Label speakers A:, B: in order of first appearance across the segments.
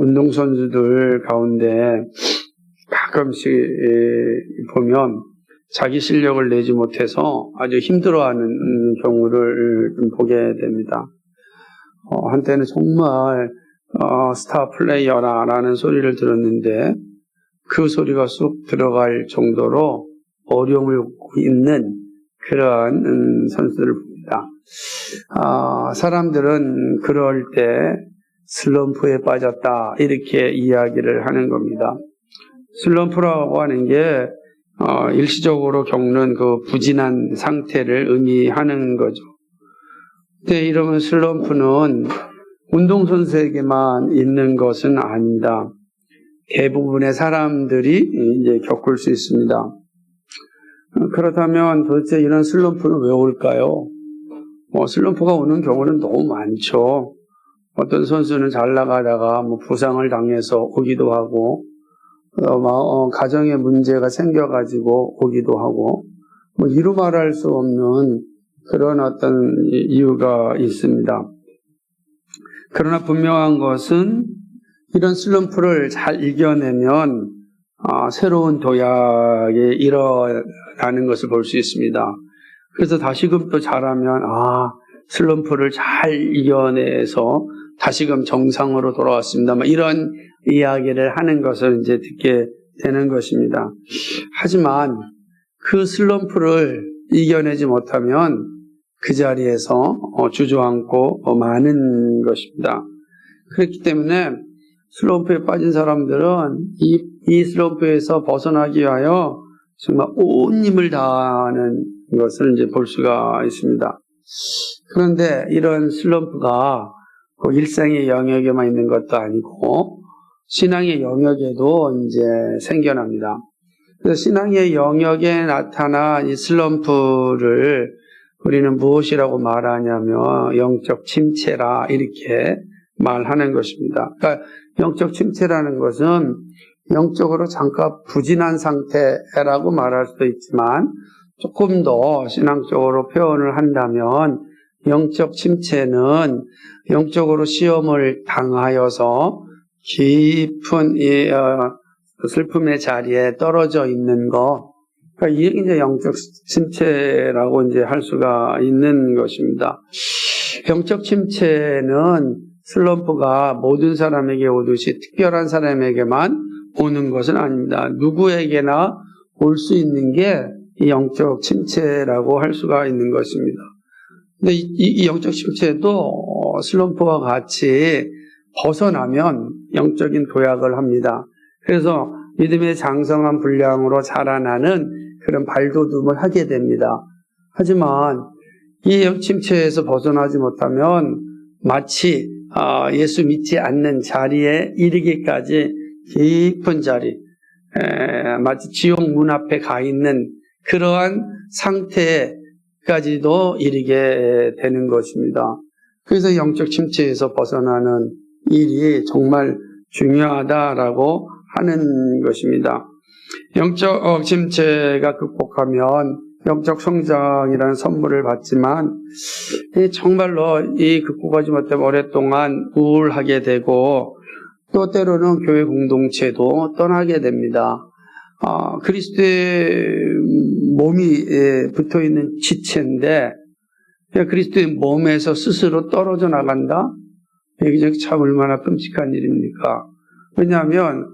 A: 운동선수들 가운데 가끔씩 보면 자기 실력을 내지 못해서 아주 힘들어하는 경우를 좀 보게 됩니다. 한때는 정말 스타 플레이어라는 소리를 들었는데 그 소리가 쑥 들어갈 정도로 어려움을 겪고 있는 그런 선수들을 봅니다. 사람들은 그럴 때 슬럼프에 빠졌다 이렇게 이야기를 하는 겁니다. 슬럼프라고 하는 게 일시적으로 겪는 그 부진한 상태를 의미하는 거죠. 근데 이러면 슬럼프는 운동선수에게만 있는 것은 아닙니다. 대부분의 사람들이 이제 겪을 수 있습니다. 그렇다면 도대체 이런 슬럼프는 왜 올까요? 슬럼프가 오는 경우는 너무 많죠. 어떤 선수는 잘 나가다가 부상을 당해서 오기도 하고, 가정에 문제가 생겨가지고 오기도 하고, 이루 말할 수 없는 그런 어떤 이유가 있습니다. 그러나 분명한 것은 이런 슬럼프를 잘 이겨내면 새로운 도약이 일어나는 것을 볼 수 있습니다. 그래서 다시금 또 잘하면 슬럼프를 잘 이겨내서 다시금 정상으로 돌아왔습니다. 이런 이야기를 하는 것을 이제 듣게 되는 것입니다. 하지만 그 슬럼프를 이겨내지 못하면 그 자리에서 주저앉고 마는 것입니다. 그렇기 때문에 슬럼프에 빠진 사람들은 이 슬럼프에서 벗어나기 위하여 정말 온 힘을 다하는 것을 이제 볼 수가 있습니다. 그런데 이런 슬럼프가 일상의 영역에만 있는 것도 아니고 신앙의 영역에도 이제 생겨납니다. 그래서 신앙의 영역에 나타난 이 슬럼프를 우리는 무엇이라고 말하냐면 영적 침체라 이렇게 말하는 것입니다. 그러니까 영적 침체라는 것은 영적으로 잠깐 부진한 상태라고 말할 수도 있지만 조금 더 신앙적으로 표현을 한다면 영적 침체는 영적으로 시험을 당하여서 깊은 슬픔의 자리에 떨어져 있는 것, 그러니까 이게 이제 영적 침체라고 이제 할 수가 있는 것입니다. 영적 침체는 슬럼프가 모든 사람에게 오듯이 특별한 사람에게만 오는 것은 아닙니다. 누구에게나 올 수 있는 게 이 영적 침체라고 할 수가 있는 것입니다. 근데 이 영적 침체도 슬럼프와 같이 벗어나면 영적인 도약을 합니다. 그래서 믿음의 장성한 분량으로 자라나는 그런 발돋움을 하게 됩니다. 하지만 이 침체에서 벗어나지 못하면 마치 예수 믿지 않는 자리에 이르기까지 깊은 자리, 마치 지옥 문 앞에 가 있는 그러한 상태까지도 이르게 되는 것입니다. 그래서 영적 침체에서 벗어나는 일이 정말 중요하다라고 하는 것입니다. 영적 침체가 극복하면 영적 성장이라는 선물을 받지만 정말로 이 극복하지 못하면 오랫동안 우울하게 되고 또 때로는 교회 공동체도 떠나게 됩니다. 그리스도의 몸이 붙어있는 지체인데 그리스도의 몸에서 스스로 떨어져 나간다? 이게 참 얼마나 끔찍한 일입니까? 왜냐하면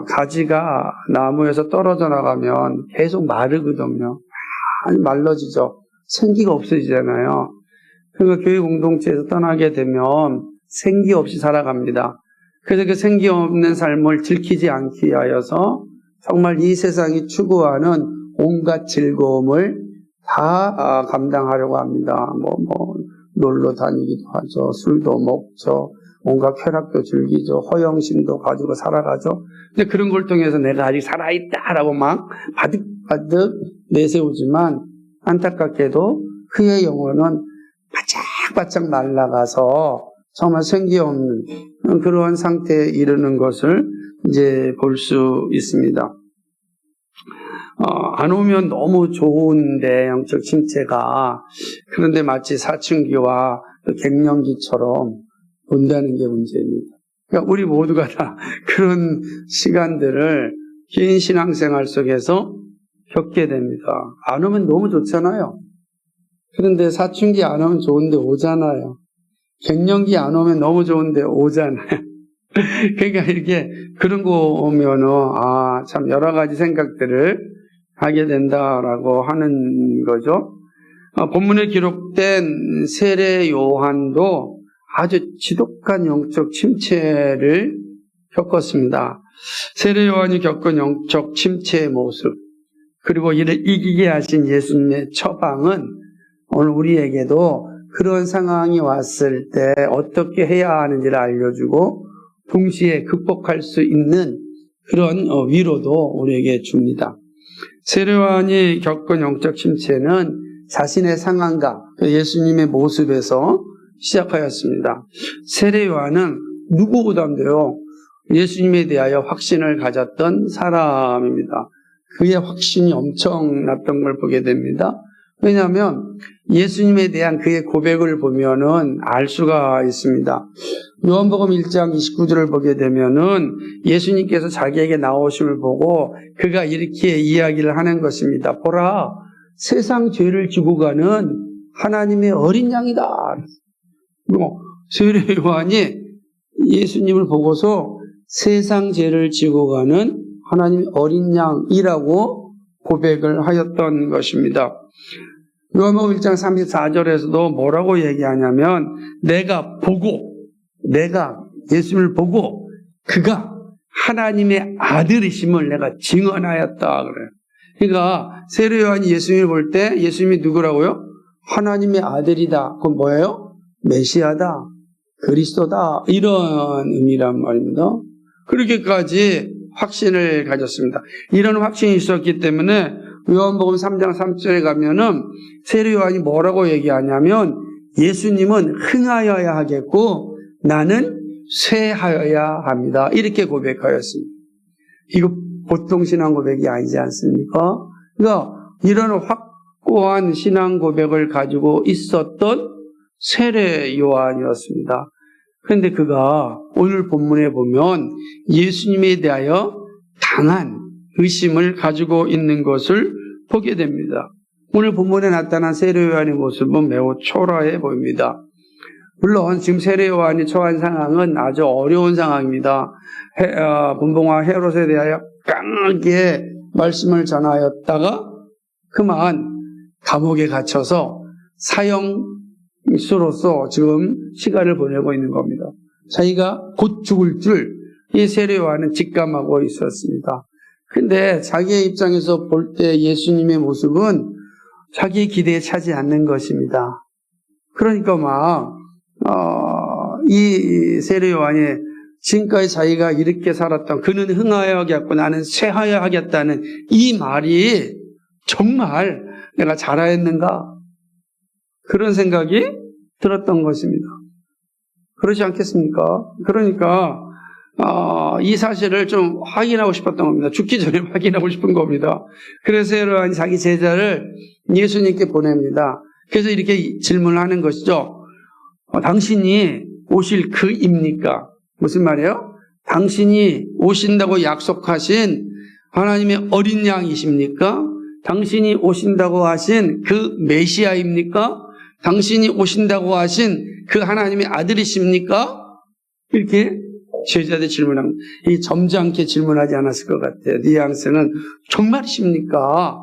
A: 가지가 나무에서 떨어져 나가면 계속 마르거든요. 말라지죠. 생기가 없어지잖아요. 그러니까 교회 공동체에서 떠나게 되면 생기 없이 살아갑니다. 그래서 그 생기 없는 삶을 들키지 않기 위하여서 정말 이 세상이 추구하는 온갖 즐거움을 다 감당하려고 합니다. 놀러 다니기도 하죠. 술도 먹죠. 온갖 쾌락도 즐기죠. 허영심도 가지고 살아가죠. 근데 그런 걸 통해서 내가 아직 살아있다라고 막 바득바득 내세우지만 안타깝게도 그의 영혼은 바짝바짝 말라가서 정말 생기 없는 그러한 상태에 이르는 것을 이제 볼 수 있습니다. 안 오면 너무 좋은데 영적 침체가 그런데 마치 사춘기와 갱년기처럼 온다는 게 문제입니다. 그러니까 우리 모두가 다 그런 시간들을 긴 신앙생활 속에서 겪게 됩니다. 안 오면 너무 좋잖아요. 그런데 사춘기 안 오면 좋은데 오잖아요. 갱년기 안 오면 너무 좋은데 오잖아요. 그러니까 이렇게 그런 거 오면은 참 여러 가지 생각들을 하게 된다라고 하는 거죠. 본문에 기록된 세례 요한도 아주 지독한 영적 침체를 겪었습니다. 세례 요한이 겪은 영적 침체의 모습, 그리고 이를 이기게 하신 예수님의 처방은 오늘 우리에게도 그런 상황이 왔을 때 어떻게 해야 하는지를 알려주고 동시에 극복할 수 있는 그런 위로도 우리에게 줍니다. 세례 요한이 겪은 영적 침체는 자신의 상황과 예수님의 모습에서 시작하였습니다. 세례 요한은 누구보다도요 예수님에 대하여 확신을 가졌던 사람입니다. 그의 확신이 엄청났던 걸 보게 됩니다. 왜냐하면 예수님에 대한 그의 고백을 보면은 알 수가 있습니다. 요한복음 1장 29절을 보게 되면은 예수님께서 자기에게 나오심을 보고 그가 이렇게 이야기를 하는 것입니다. 보라, 세상 죄를 지고 가는 하나님의 어린 양이다. 세례 요한이 예수님을 보고서 세상 죄를 지고 가는 하나님의 어린 양이라고 고백을 하였던 것입니다. 요한복음 1장 34절에서도 뭐라고 얘기하냐면 내가 예수님을 보고 그가 하나님의 아들이심을 내가 증언하였다 그래요. 그러니까 세례 요한이 예수님을 볼 때 예수님이 누구라고요? 하나님의 아들이다. 그건 뭐예요? 메시아다, 그리스도다, 이런 의미란 말입니다. 그렇게까지 확신을 가졌습니다. 이런 확신이 있었기 때문에 요한복음 3장 3절에 가면은 세례 요한이 뭐라고 얘기하냐면 예수님은 흥하여야 하겠고 나는 쇠하여야 합니다. 이렇게 고백하였습니다. 이거 보통 신앙 고백이 아니지 않습니까? 그러니까 이런 확고한 신앙 고백을 가지고 있었던 세례 요한이었습니다. 그런데 그가 오늘 본문에 보면 예수님에 대하여 강한 의심을 가지고 있는 것을 보게 됩니다. 오늘 본문에 나타난 세례 요한의 모습은 매우 초라해 보입니다. 물론 지금 세례 요한이 처한 상황은 아주 어려운 상황입니다. 분봉왕 헤롯에 대하여 강하게 말씀을 전하였다가 그만 감옥에 갇혀서 사형수로서 지금 시간을 보내고 있는 겁니다. 자기가 곧 죽을 줄 이 세례 요한은 직감하고 있었습니다. 근데 자기의 입장에서 볼 때 예수님의 모습은 자기의 기대에 차지 않는 것입니다. 그러니까 이 세례 요한이 지금까지 자기가 이렇게 살았던 그는 흥하여 하겠고 나는 쇠하여 하겠다는 이 말이 정말 내가 잘하였는가? 그런 생각이 들었던 것입니다. 그렇지 않겠습니까? 그러니까 이 사실을 좀 확인하고 싶었던 겁니다. 죽기 전에 확인하고 싶은 겁니다. 그래서 세례 요한이 자기 제자를 예수님께 보냅니다. 그래서 이렇게 질문하는 것이죠. 당신이 오실 그입니까? 무슨 말이에요? 당신이 오신다고 약속하신 하나님의 어린 양이십니까? 당신이 오신다고 하신 그 메시아입니까? 당신이 오신다고 하신 그 하나님의 아들이십니까? 이렇게 제자들 질문합니다. 이 점잖게 질문하지 않았을 것 같아요. 뉘앙스는 정말이십니까?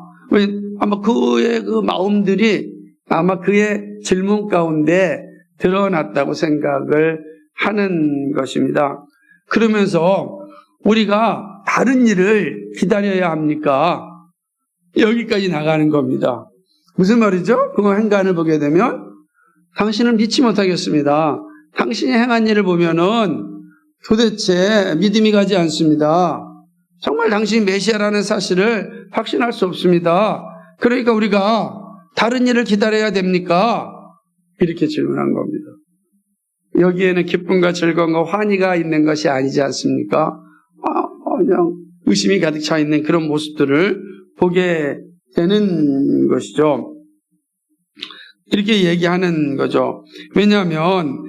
A: 아마 그의 그 마음들이 아마 그의 질문 가운데 드러났다고 생각을 하는 것입니다. 그러면서 우리가 다른 일을 기다려야 합니까? 여기까지 나가는 겁니다. 무슨 말이죠? 그 행간을 보게 되면 당신은 믿지 못하겠습니다. 당신이 행한 일을 보면은 도대체 믿음이 가지 않습니다. 정말 당신이 메시아라는 사실을 확신할 수 없습니다. 그러니까 우리가 다른 일을 기다려야 됩니까? 이렇게 질문한 겁니다. 여기에는 기쁨과 즐거움과 환희가 있는 것이 아니지 않습니까? 그냥 의심이 가득 차 있는 그런 모습들을 보게 되는 것이죠. 이렇게 얘기하는 거죠. 왜냐하면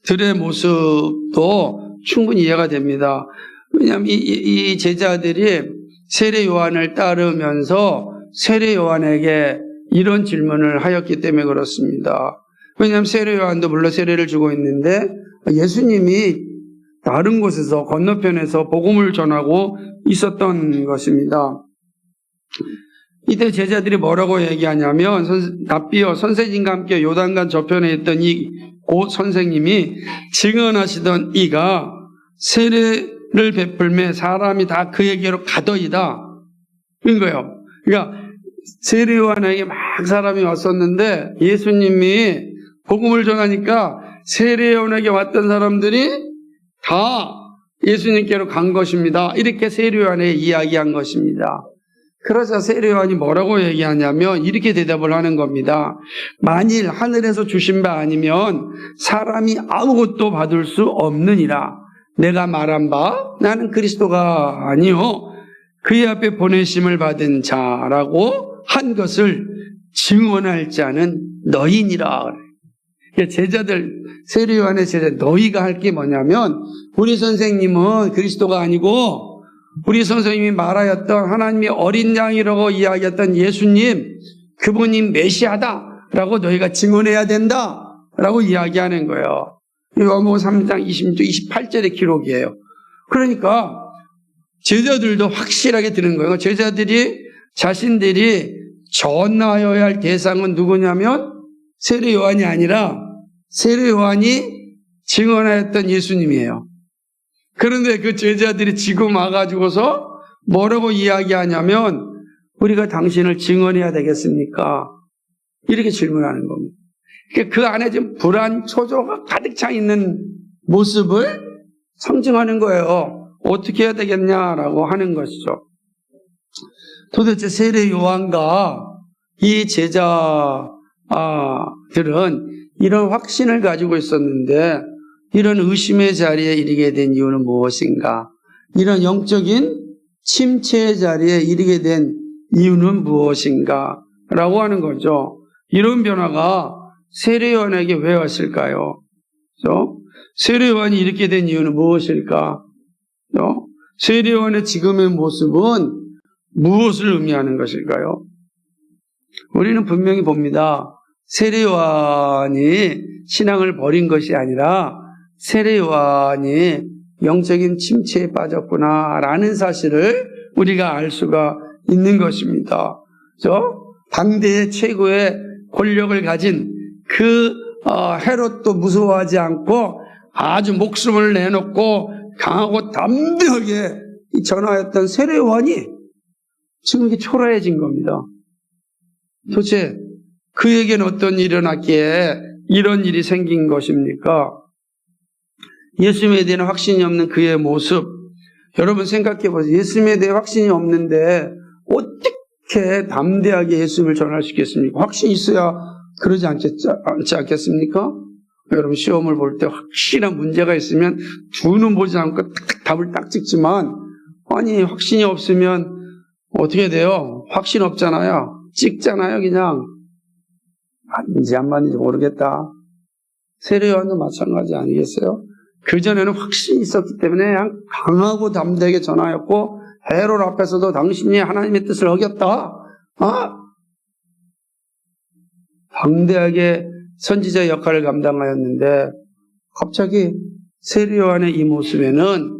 A: 들의 모습도 충분히 이해가 됩니다. 왜냐하면 이 제자들이 세례 요한을 따르면서 세례 요한에게 이런 질문을 하였기 때문에 그렇습니다. 왜냐하면 세례 요한도 물론 세례를 주고 있는데 예수님이 다른 곳에서 건너편에서 복음을 전하고 있었던 것입니다. 이때 제자들이 뭐라고 얘기하냐면 납비여 선생님과 함께 요단강 저편에 있던 이 고 선생님이 증언하시던 이가 세례를 베풀매 사람이 다 그에게로 가더이다. 그런 거예요. 그러니까 세례 요한에게 막 사람이 왔었는데 예수님이 복음을 전하니까 세례 요한에게 왔던 사람들이 다 예수님께로 간 것입니다. 이렇게 세례 요한에게 이야기한 것입니다. 그러자 세례 요한이 뭐라고 얘기하냐면 이렇게 대답을 하는 겁니다. 만일 하늘에서 주신 바 아니면 사람이 아무것도 받을 수 없느니라. 내가 말한 바 나는 그리스도가 아니요 그의 앞에 보내심을 받은 자라고 한 것을 증언할 자는 너희니라. 제자들, 세례 요한의 제자 너희가 할 게 뭐냐면 우리 선생님은 그리스도가 아니고 우리 선생님이 말하였던 하나님의 어린 양이라고 이야기했던 예수님, 그분이 메시아다라고 너희가 증언해야 된다라고 이야기하는 거예요. 요한복음 3장 26, 28절의 기록이에요. 그러니까 제자들도 확실하게 들은 거예요. 제자들이 자신들이 전하여야 할 대상은 누구냐면 세례 요한이 아니라 세례 요한이 증언하였던 예수님이에요. 그런데 그 제자들이 지금 와가지고서 뭐라고 이야기하냐면 우리가 당신을 증언해야 되겠습니까? 이렇게 질문하는 겁니다. 그 안에 지금 불안, 초조가 가득 차 있는 모습을 상징하는 거예요. 어떻게 해야 되겠냐라고 하는 것이죠. 도대체 세례 요한과 이 제자들은 이런 확신을 가지고 있었는데 이런 의심의 자리에 이르게 된 이유는 무엇인가? 이런 영적인 침체의 자리에 이르게 된 이유는 무엇인가? 라고 하는 거죠. 이런 변화가 세례 요한에게 왜 왔을까요? 그렇죠? 세례 요한이 이렇게 된 이유는 무엇일까? 그렇죠? 세례 요한의 지금의 모습은 무엇을 의미하는 것일까요? 우리는 분명히 봅니다. 세례 요한이 신앙을 버린 것이 아니라 세례 요한이 영적인 침체에 빠졌구나라는 사실을 우리가 알 수가 있는 것입니다. 그렇죠? 당대의 최고의 권력을 가진 그 헤롯도 무서워하지 않고 아주 목숨을 내놓고 강하고 담대하게 전하였던 세례 요한이 지금 이게 초라해진 겁니다. 도대체 그에게는 어떤 일이 일어났기에 이런 일이 생긴 것입니까? 예수님에 대한 확신이 없는 그의 모습, 여러분 생각해 보세요. 예수님에 대해 확신이 없는데 어떻게 담대하게 예수님을 전할 수 있겠습니까? 확신이 있어야 그러지 않겠습니까? 여러분 시험을 볼 때 확실한 문제가 있으면 두 눈 보지 않고 탁탁 답을 딱 찍지만 아니 확신이 없으면 어떻게 돼요? 확신 없잖아요. 찍잖아요. 그냥 맞는지 안 맞는지 모르겠다. 세례 요한도 마찬가지 아니겠어요? 그전에는 확신이 있었기 때문에 그냥 강하고 담대하게 전하였고 헤롯 앞에서도 당신이 하나님의 뜻을 어겼다. 방대하게 선지자 역할을 감당하였는데 갑자기 세례 요한의 이 모습에는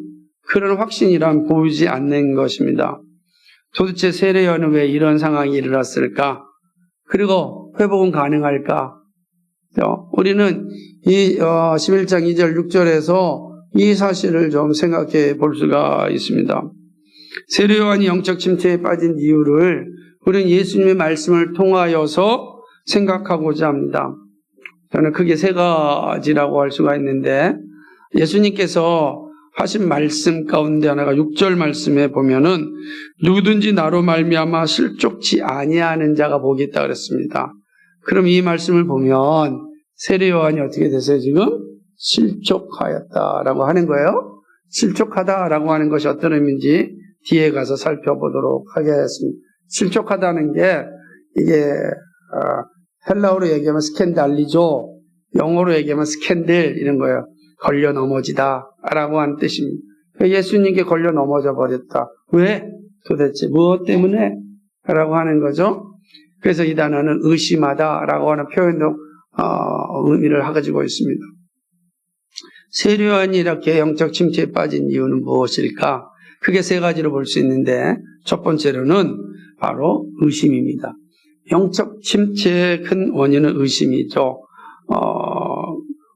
A: 그런 확신이란 보이지 않는 것입니다. 도대체 세례 요한은 왜 이런 상황이 일어났을까? 그리고 회복은 가능할까? 우리는 이 11장 2절 6절에서 이 사실을 좀 생각해 볼 수가 있습니다. 세례 요한이 영적 침체에 빠진 이유를 우리는 예수님의 말씀을 통하여서 생각하고자 합니다. 저는 크게 세 가지라고 할 수가 있는데 예수님께서 하신 말씀 가운데 하나가 6절 말씀에 보면은 누구든지 나로 말미암아 실족치 아니하는 자가 복이 있다 그랬습니다. 그럼 이 말씀을 보면 세례 요한이 어떻게 됐어요 지금? 실족하였다라고 하는 거예요. 실족하다라고 하는 것이 어떤 의미인지 뒤에 가서 살펴보도록 하겠습니다. 실족하다는 게 이게 헬라어로 얘기하면 스캔달리죠. 영어로 얘기하면 스캔들 이런 거예요. 걸려 넘어지다 라고 하는 뜻입니다. 예수님께 걸려 넘어져 버렸다. 왜? 도대체 무엇 때문에? 라고 하는 거죠. 그래서 이 단어는 의심하다 라고 하는 표현도 의미를 가지고 있습니다. 세례요한이 이렇게 영적 침체에 빠진 이유는 무엇일까? 크게 세 가지로 볼 수 있는데 첫 번째로는 바로 의심입니다. 영적 침체의 큰 원인은 의심이죠.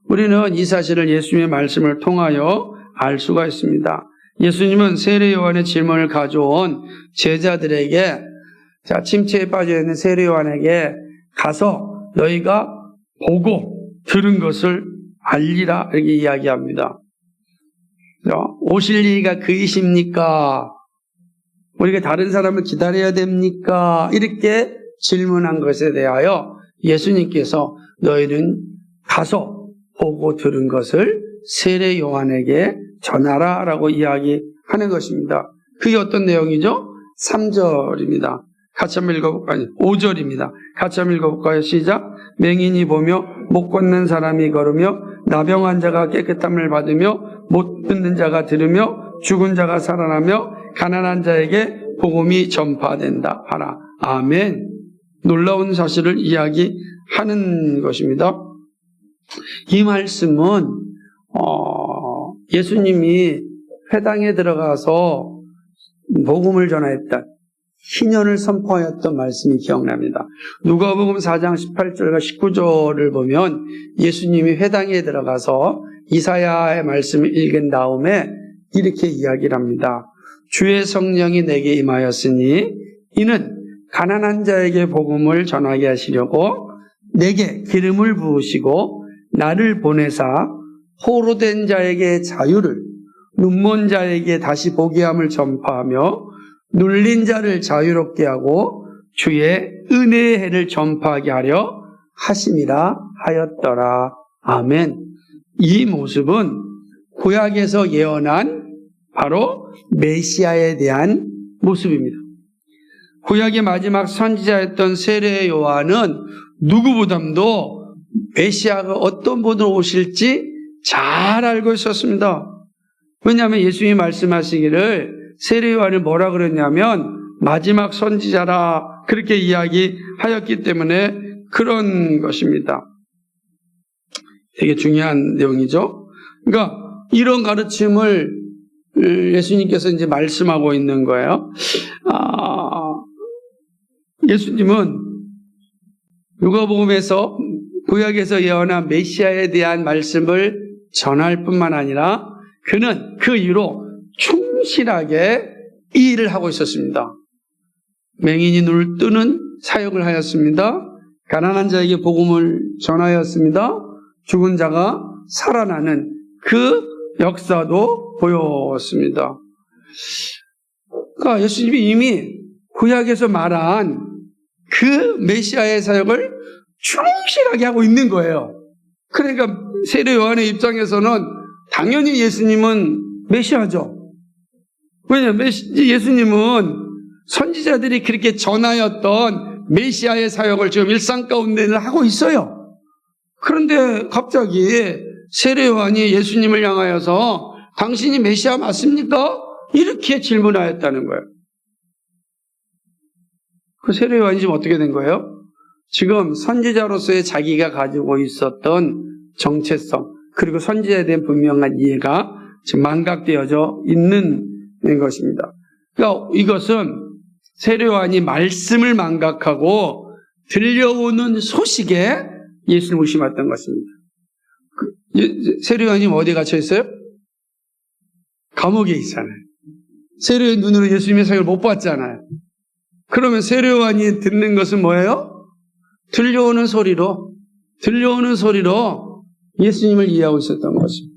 A: 우리는 이 사실을 예수님의 말씀을 통하여 알 수가 있습니다. 예수님은 세례요한의 질문을 가져온 제자들에게 침체에 빠져있는 세례요한에게 가서 너희가 보고 들은 것을 알리라 이렇게 이야기합니다. 오실 이가 그이십니까? 우리가 다른 사람을 기다려야 됩니까? 이렇게 질문한 것에 대하여 예수님께서 너희는 가서 보고 들은 것을 세례 요한에게 전하라 라고 이야기하는 것입니다. 그게 어떤 내용이죠? 3절입니다. 같이 한번 읽어볼까요? 5절입니다. 같이 한번 읽어볼까요? 시작. 맹인이 보며 못 걷는 사람이 걸으며 나병한 자가 깨끗함을 받으며 못 듣는 자가 들으며 죽은 자가 살아나며 가난한 자에게 복음이 전파된다 하라. 아멘. 놀라운 사실을 이야기하는 것입니다. 이 말씀은 예수님이 회당에 들어가서 복음을 전하였다. 희년을 선포하였던 말씀이 기억납니다. 누가복음 4장 18절과 19절을 보면 예수님이 회당에 들어가서 이사야의 말씀을 읽은 다음에 이렇게 이야기를 합니다. 주의 성령이 내게 임하였으니 이는 가난한 자에게 복음을 전하게 하시려고 내게 기름을 부으시고 나를 보내사 포로된 자에게 자유를 눈먼 자에게 다시 보게 함을 전파하며 눌린 자를 자유롭게 하고 주의 은혜의 해를 전파하게 하려 하심이라 하였더라. 아멘. 이 모습은 구약에서 예언한 바로 메시아에 대한 모습입니다. 구약의 마지막 선지자였던 세례 요한은 누구보다도 메시아가 어떤 분으로 오실지 잘 알고 있었습니다. 왜냐하면 예수님이 말씀하시기를 세례 요한을 뭐라 그랬냐면 마지막 선지자라 그렇게 이야기하였기 때문에 그런 것입니다. 되게 중요한 내용이죠. 그러니까 이런 가르침을 예수님께서 이제 말씀하고 있는 거예요. 예수님은 누가복음에서 구약에서 예언한 메시아에 대한 말씀을 전할 뿐만 아니라 그는 그 이후로 충실하게 이 일을 하고 있었습니다. 맹인이 눈을 뜨는 사역을 하였습니다. 가난한 자에게 복음을 전하였습니다. 죽은 자가 살아나는 그 역사도 보였습니다. 그러니까 예수님이 이미 구약에서 말한 그 메시아의 사역을 충실하게 하고 있는 거예요. 그러니까 세례 요한의 입장에서는 당연히 예수님은 메시아죠. 왜냐하면 예수님은 선지자들이 그렇게 전하였던 메시아의 사역을 지금 일상 가운데 하고 있어요. 그런데 갑자기 세례 요한이 예수님을 향하여서 당신이 메시아 맞습니까? 이렇게 질문하였다는 거예요. 그 세례 요한이 지금 어떻게 된 거예요? 지금 선지자로서의 자기가 가지고 있었던 정체성 그리고 선지자에 대한 분명한 이해가 지금 망각되어져 있는 것입니다. 그러니까 이것은 세례 요한이 말씀을 망각하고 들려오는 소식에 예수님을 의심했던 것입니다. 세례 요한이 어디에 갇혀 있어요? 감옥에 있잖아요. 세례 요한 눈으로 예수님의 사역을 못 봤잖아요. 그러면 세례 요한이 듣는 것은 뭐예요? 들려오는 소리로 예수님을 이해하고 있었던 것입니다.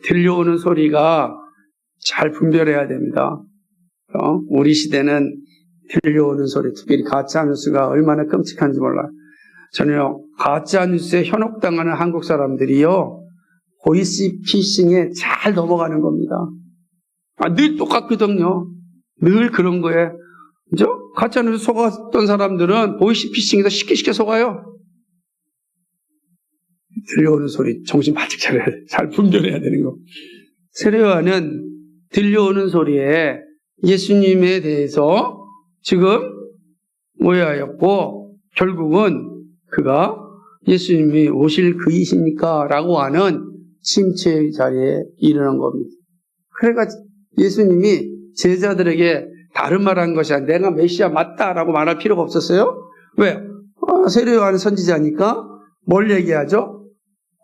A: 들려오는 소리가 잘 분별해야 됩니다. 우리 시대는 들려오는 소리, 특히 가짜뉴스가 얼마나 끔찍한지 몰라요. 저는요, 가짜뉴스에 현혹당하는 한국 사람들이요, 보이스피싱에 잘 넘어가는 겁니다. 늘 똑같거든요. 늘 그런 거에. 그죠? 가짜뉴스 속았던 사람들은 보이스피싱에서 쉽게 속아요. 들려오는 소리 정신 바짝 차려야 돼. 잘 분별해야 되는 거. 세례요한은 들려오는 소리에 예수님에 대해서 지금 오해하였고 결국은 그가 예수님이 오실 그이십니까? 라고 하는 침체 자리에 이르는 겁니다. 그러니까 예수님이 제자들에게 다른 말 한 것이 아니라 내가 메시아 맞다라고 말할 필요가 없었어요. 왜? 세례요한은 선지자니까 뭘 얘기하죠?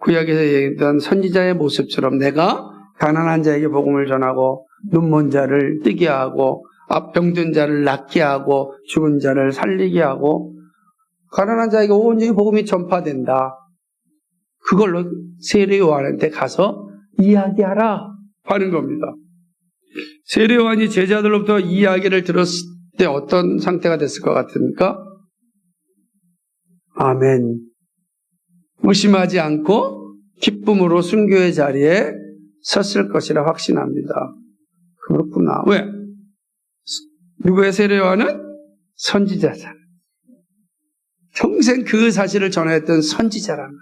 A: 구약에서 얘기했던 선지자의 모습처럼 내가 가난한 자에게 복음을 전하고 눈먼 자를 뜨게 하고 병든 자를 낫게 하고 죽은 자를 살리게 하고 가난한 자에게 온전히 복음이 전파된다. 그걸로 세례요한한테 가서 이야기하라 하는 겁니다. 세례요한이 제자들로부터 이야기를 들었을 때 어떤 상태가 됐을 것 같습니까? 아멘. 의심하지 않고 기쁨으로 순교의 자리에 섰을 것이라 확신합니다. 그렇구나. 왜? 누구의 세례요한은? 선지자잖아. 평생 그 사실을 전했던 선지자란 말이에요.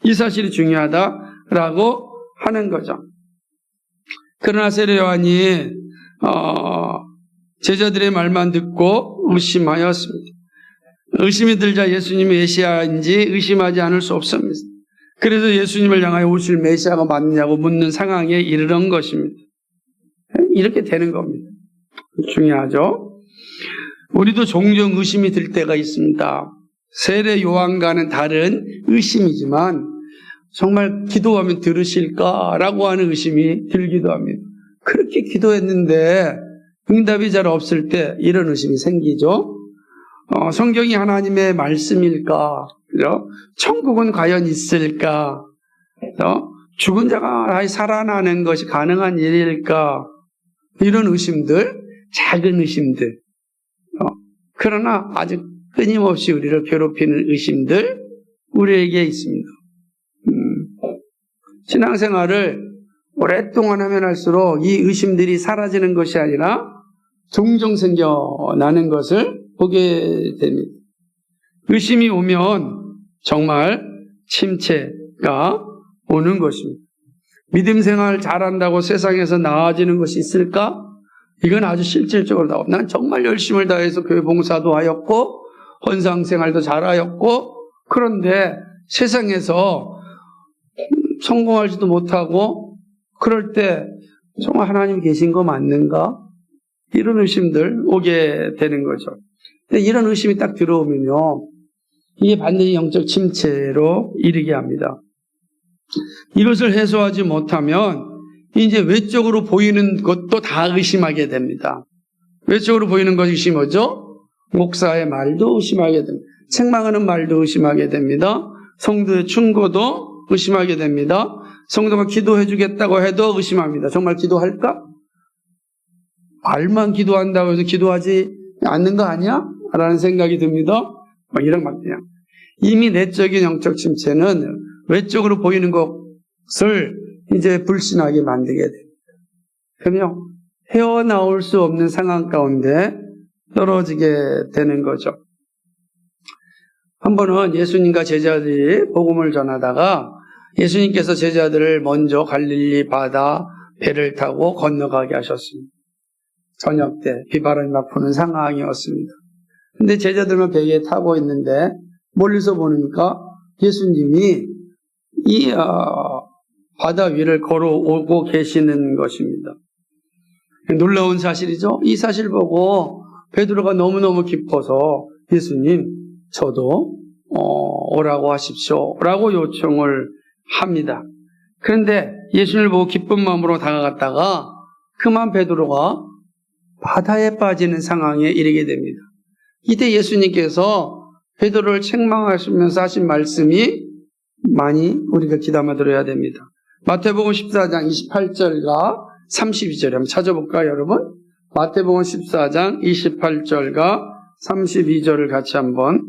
A: 이 사실이 중요하다라고 하는 거죠. 그러나 세례요한이 제자들의 말만 듣고 의심하였습니다. 의심이 들자 예수님이 메시아인지 의심하지 않을 수 없습니다. 그래서 예수님을 향하여 오실 메시아가 맞느냐고 묻는 상황에 이르는 것입니다. 이렇게 되는 겁니다. 중요하죠. 우리도 종종 의심이 들 때가 있습니다. 세례 요한과는 다른 의심이지만 정말 기도하면 들으실까라고 하는 의심이 들기도 합니다. 그렇게 기도했는데 응답이 잘 없을 때 이런 의심이 생기죠. 성경이 하나님의 말씀일까? 그죠? 천국은 과연 있을까? 그죠? 죽은 자가 다시 살아나는 것이 가능한 일일까? 이런 의심들, 작은 의심들. 그러나 아주 끊임없이 우리를 괴롭히는 의심들, 우리에게 있습니다. 신앙생활을 오랫동안 하면 할수록 이 의심들이 사라지는 것이 아니라 종종 생겨나는 것을 보게 됩니다. 의심이 오면 정말 침체가 오는 것입니다. 믿음 생활 잘한다고 세상에서 나아지는 것이 있을까? 이건 아주 실질적으로 나옵니다. 난 정말 열심을 다해서 교회 봉사도 하였고 헌상 생활도 잘하였고 그런데 세상에서 성공하지도 못하고 그럴 때 정말 하나님 계신 거 맞는가? 이런 의심들 오게 되는 거죠. 근데 이런 의심이 딱 들어오면요, 이게 반드시 영적 침체로 이르게 합니다. 이것을 해소하지 못하면 이제 외적으로 보이는 것도 다 의심하게 됩니다. 외적으로 보이는 것이 뭐죠? 목사의 말도 의심하게 됩니다. 책망하는 말도 의심하게 됩니다. 성도의 충고도 의심하게 됩니다. 성도가 기도해 주겠다고 해도 의심합니다. 정말 기도할까? 말만 기도한다고 해서 기도하지 않는 거 아니야? 라는 생각이 듭니다. 이런 말이야. 이미 내적인 영적 침체는 외적으로 보이는 것을 이제 불신하게 만들게 됩니다. 그러면 헤어나올 수 없는 상황 가운데 떨어지게 되는 거죠. 한 번은 예수님과 제자들이 복음을 전하다가 예수님께서 제자들을 먼저 갈릴리 바다 배를 타고 건너가게 하셨습니다. 저녁 때 비바람이 막 부는 상황이었습니다. 근데 제자들만 배에 타고 있는데 멀리서 보니까 예수님이 이 바다 위를 걸어오고 계시는 것입니다. 놀라운 사실이죠. 이 사실 보고 베드로가 너무너무 기뻐서 예수님 저도 오라고 하십시오 라고 요청을 합니다. 그런데 예수님을 보고 기쁜 마음으로 다가갔다가 그만 베드로가 바다에 빠지는 상황에 이르게 됩니다. 이때 예수님께서 베드로를 책망하시면서 하신 말씀이 많이 우리가 귀담아 들어야 됩니다. 마태복음 14장 28절과 32절 한번 찾아볼까요, 여러분? 마태복음 14장 28절과 32절을 같이 한번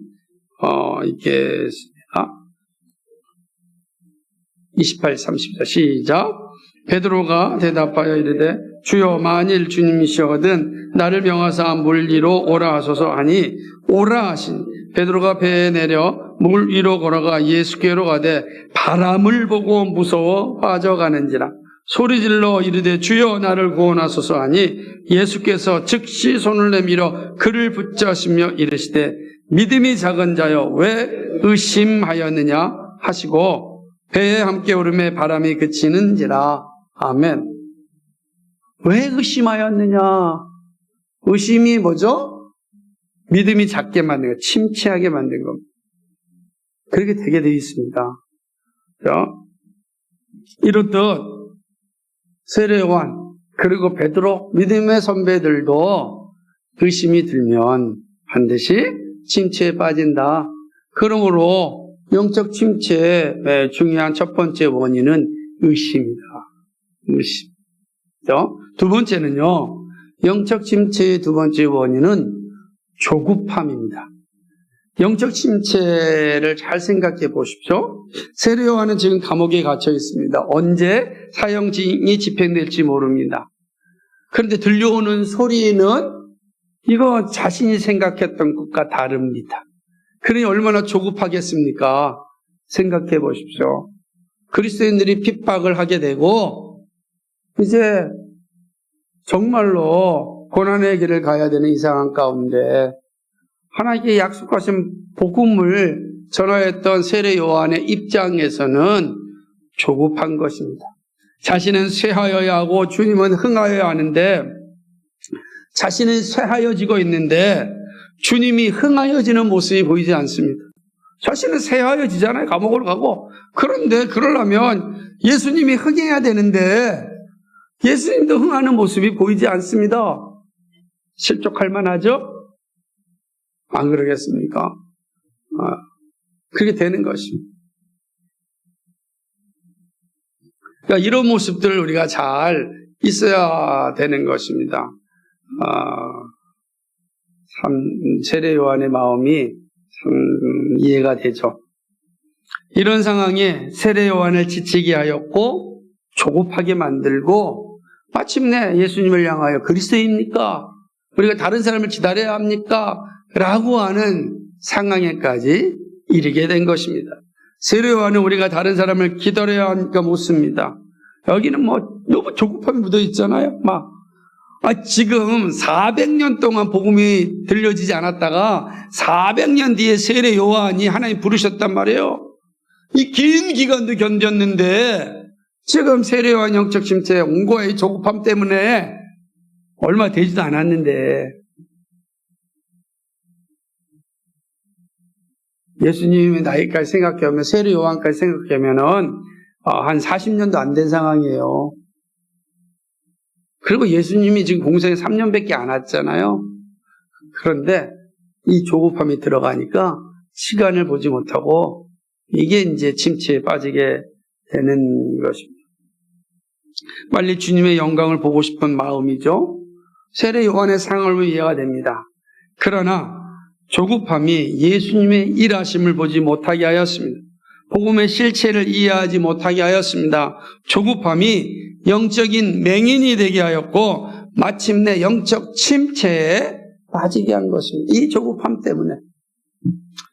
A: 읽겠습니다. 28, 30절 시작. 베드로가 대답하여 이르되 주여 만일 주님이시거든 나를 명하사 물 위로 오라 하소서 하니 오라 하시니 베드로가 배에 내려 물 물 위로 걸어가 예수께로 가되 바람을 보고 무서워 빠져가는지라 소리질러 이르되 주여 나를 구원하소서 하니 예수께서 즉시 손을 내밀어 그를 붙잡으시며 이르시되 믿음이 작은 자여 왜 의심하였느냐 하시고 배에 함께 오름에 바람이 그치는지라. 아멘. 왜 의심하였느냐? 의심이 뭐죠? 믿음이 작게 만든 거, 침체하게 만든 겁니다. 그렇게 되게 되어 있습니다. 이렇듯 세례 요한 그리고 베드로 믿음의 선배들도 의심이 들면 반드시 침체에 빠진다. 그러므로 영적 침체의 중요한 첫 번째 원인은 의심이다. 의심. 두 번째는요, 영적 침체의 두 번째 원인은 조급함입니다. 영적 침체를 잘 생각해 보십시오. 세례 요한은 지금 감옥에 갇혀 있습니다. 언제 사형이 집행될지 모릅니다. 그런데 들려오는 소리는 이거 자신이 생각했던 것과 다릅니다. 그러니 얼마나 조급하겠습니까? 생각해 보십시오. 그리스도인들이 핍박을 하게 되고 이제 정말로 고난의 길을 가야 되는 이 상황 가운데 하나님께 약속하신 복음을 전하였던 세례 요한의 입장에서는 조급한 것입니다. 자신은 쇠하여야 하고 주님은 흥하여야 하는데 자신은 쇠하여지고 있는데 주님이 흥하여지는 모습이 보이지 않습니다. 자신은 쇠하여지잖아요. 감옥을 가고. 그런데 그러려면 예수님이 흥해야 되는데 예수님도 흥하는 모습이 보이지 않습니다. 실족할 만하죠? 안 그러겠습니까? 그렇게 되는 것입니다. 그러니까 이런 모습들을 우리가 잘 있어야 되는 것입니다. 참 세례 요한의 마음이 참 이해가 되죠. 이런 상황에 세례 요한을 지치게 하였고 조급하게 만들고 마침내 예수님을 향하여 그리스도입니까? 우리가 다른 사람을 기다려야 합니까? 라고 하는 상황에까지 이르게 된 것입니다. 세례 요한은 우리가 다른 사람을 기다려야 하니까 묻습니다. 여기는 너무 조급함이 묻어 있잖아요. 지금 400년 동안 복음이 들려지지 않았다가 400년 뒤에 세례 요한이 하나님 부르셨단 말이에요. 이 긴 기간도 견뎠는데 지금 세례 요한 영적 침체에 온 거예요. 조급함 때문에 얼마 되지도 않았는데 예수님의 나이까지 생각하면 세례 요한까지 생각하면은 한 40년도 안 된 상황이에요. 그리고 예수님이 지금 공생에 3년밖에 안 왔잖아요. 그런데 이 조급함이 들어가니까 시간을 보지 못하고 이게 이제 침체에 빠지게 되는 것입니다. 빨리 주님의 영광을 보고 싶은 마음이죠. 세례 요한의 상황을 이해가 됩니다. 그러나 조급함이 예수님의 일하심을 보지 못하게 하였습니다. 복음의 실체를 이해하지 못하게 하였습니다. 조급함이 영적인 맹인이 되게 하였고 마침내 영적 침체에 빠지게 한 것입니다. 이 조급함 때문에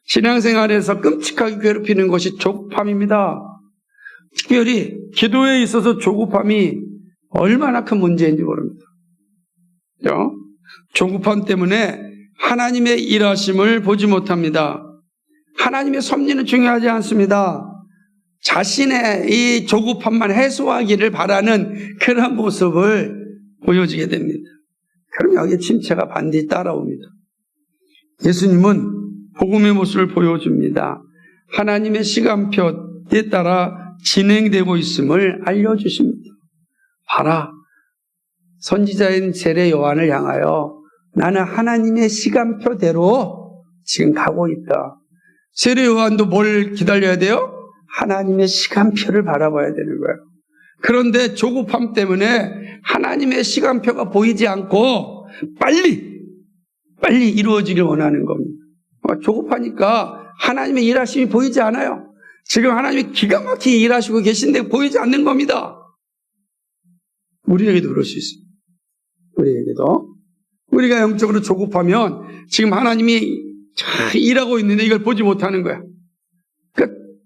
A: 신앙생활에서 끔찍하게 괴롭히는 것이 조급함입니다. 특별히 기도에 있어서 조급함이 얼마나 큰 문제인지 모릅니다. 조급함 때문에 하나님의 일하심을 보지 못합니다. 하나님의 섭리는 중요하지 않습니다. 자신의 이 조급함만 해소하기를 바라는 그런 모습을 보여주게 됩니다. 그럼 여기 침체가 반드시 따라옵니다. 예수님은 복음의 모습을 보여줍니다. 하나님의 시간표에 따라 진행되고 있음을 알려주십니다. 봐라, 선지자인 세례 요한을 향하여 나는 하나님의 시간표대로 지금 가고 있다. 세례 요한도 뭘 기다려야 돼요? 하나님의 시간표를 바라봐야 되는 거예요. 그런데 조급함 때문에 하나님의 시간표가 보이지 않고 빨리 이루어지길 원하는 겁니다. 조급하니까 하나님의 일하심이 보이지 않아요. 지금 하나님이 기가 막히게 일하시고 계신데 보이지 않는 겁니다. 우리에게도 그럴 수 있습니다. 우리에게도. 우리가 영적으로 조급하면 지금 하나님이 잘 일하고 있는데 이걸 보지 못하는 거야.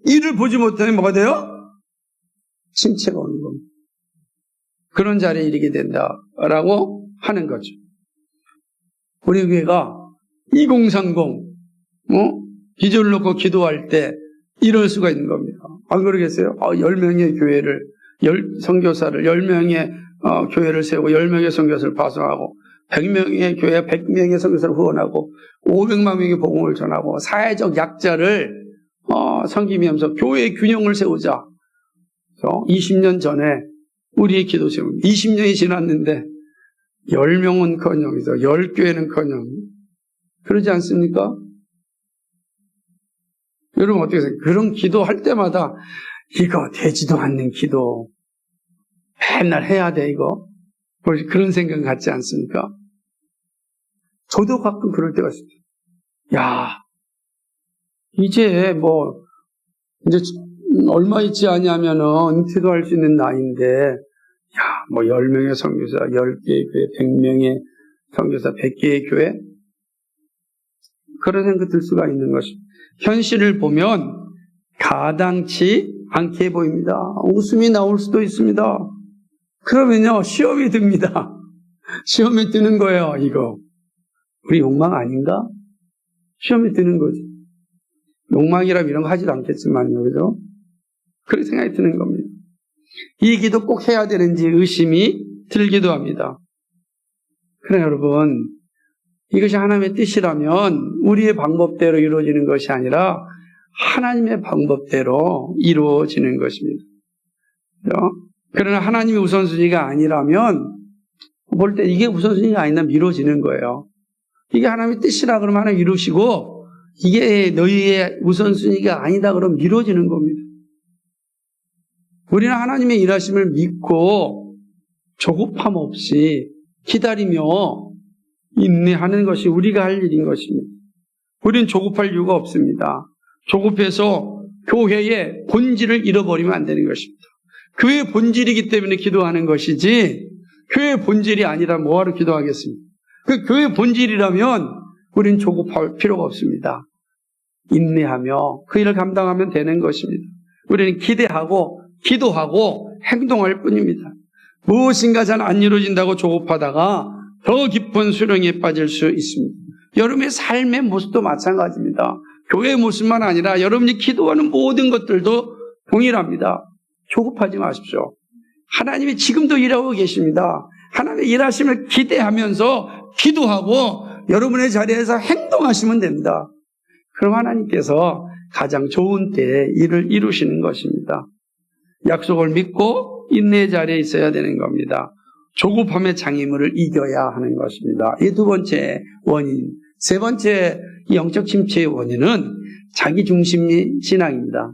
A: 이를 보지 못하면 뭐가 돼요? 침체가 오는 겁니다. 그런 자리에 이르게 된다라고 하는 거죠. 우리 교회가 2030 기준을 놓고 기도할 때 이럴 수가 있는 겁니다. 안 그러겠어요? 10명의 교회를, 선교사를 10명의 교회를 세우고 10명의 선교사를 파송하고 100명의 교회 100명의 선교사를 후원하고 500만 명의 복음을 전하고 사회적 약자를 섬기면서 교회의 균형을 세우자. 20년 전에 우리의 기도 제목 20년이 지났는데 10명은커녕 10교회는커녕 그러지 않습니까? 여러분 어떻게 생각해요? 그런 기도할 때마다 이거 되지도 않는 기도 맨날 해야 돼 이거 그런 생각 갖지 않습니까? 저도 가끔 그럴 때가 있어요. 야 이제 얼마 있지 않냐면은 은퇴도 할 수 있는 나이인데 10명의 선교사 10개의 교회 100명의 선교사 100개의 교회 그런 생각 들 수가 있는 것입니다. 현실을 보면 가당치 않게 보입니다. 웃음이 나올 수도 있습니다. 그러면요 시험이 듭니다. 시험이 드는 거예요. 이거 우리 욕망 아닌가? 시험이 드는 거지. 욕망이라면 이런 거 하지도 않겠지만요. 그죠? 그런 생각이 드는 겁니다. 이 기도 꼭 해야 되는지 의심이 들기도 합니다. 그러나 여러분 이것이 하나님의 뜻이라면 우리의 방법대로 이루어지는 것이 아니라 하나님의 방법대로 이루어지는 것입니다. 그러나 하나님의 우선순위가 아니라면 볼 때 이게 우선순위가 아니라 미뤄지는 거예요. 이게 하나님의 뜻이라 그러면 하나님 이루시고 이게 너희의 우선순위가 아니다 그러면 미뤄지는 겁니다. 우리는 하나님의 일하심을 믿고 조급함 없이 기다리며 인내하는 것이 우리가 할 일인 것입니다. 우리는 조급할 이유가 없습니다. 조급해서 교회의 본질을 잃어버리면 안 되는 것입니다. 교회의 본질이기 때문에 기도하는 것이지 교회의 본질이 아니라 뭐하러 기도하겠습니까? 그 교회의 본질이라면 우리는 조급할 필요가 없습니다. 인내하며 그 일을 감당하면 되는 것입니다. 우리는 기대하고 기도하고 행동할 뿐입니다. 무엇인가 잘 안 이루어진다고 조급하다가 더 깊은 수렁에 빠질 수 있습니다. 여러분의 삶의 모습도 마찬가지입니다. 교회의 모습만 아니라 여러분이 기도하는 모든 것들도 동일합니다. 조급하지 마십시오. 하나님이 지금도 일하고 계십니다. 하나님의 일하심을 기대하면서 기도하고 여러분의 자리에서 행동하시면 됩니다. 그럼 하나님께서 가장 좋은 때에 일을 이루시는 것입니다. 약속을 믿고 인내의 자리에 있어야 되는 겁니다. 조급함의 장애물을 이겨야 하는 것입니다. 이 두 번째 원인. 세 번째 영적 침체의 원인은 자기중심 신앙입니다.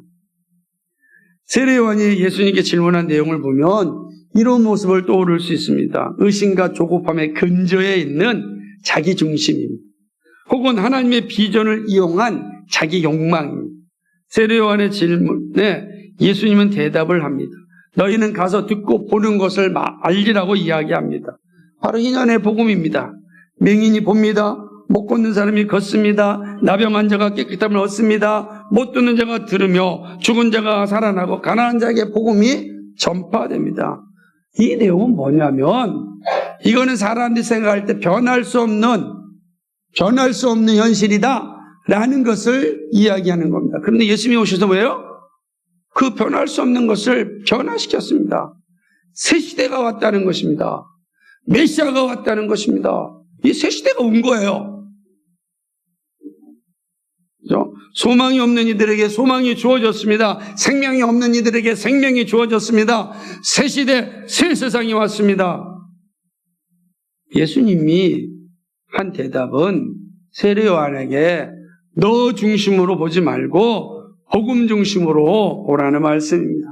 A: 세례요한이 예수님께 질문한 내용을 보면 이런 모습을 떠오를 수 있습니다. 의심과 조급함의 근저에 있는 자기중심입니다. 혹은 하나님의 비전을 이용한 자기 욕망입니다. 세례요한의 질문에 예수님은 대답을 합니다. 너희는 가서 듣고 보는 것을 알리라고 이야기합니다. 바로 희년의 복음입니다. 맹인이 봅니다. 못 걷는 사람이 걷습니다. 나병한 자가 깨끗함을 얻습니다. 못 듣는 자가 들으며 죽은 자가 살아나고 가난한 자에게 복음이 전파됩니다. 이 내용은 뭐냐면 이거는 사람들이 생각할 때 변할 수 없는 현실이다 라는 것을 이야기하는 겁니다. 그런데 예수님이 오셔서 왜요? 그 변할 수 없는 것을 변화시켰습니다. 새 시대가 왔다는 것입니다. 메시아가 왔다는 것입니다. 이 새 시대가 온 거예요. 그렇죠? 소망이 없는 이들에게 소망이 주어졌습니다. 생명이 없는 이들에게 생명이 주어졌습니다. 새 시대, 새 세상이 왔습니다. 예수님이 한 대답은 세례요한에게 너 중심으로 보지 말고 복음 중심으로 보라는 말씀입니다.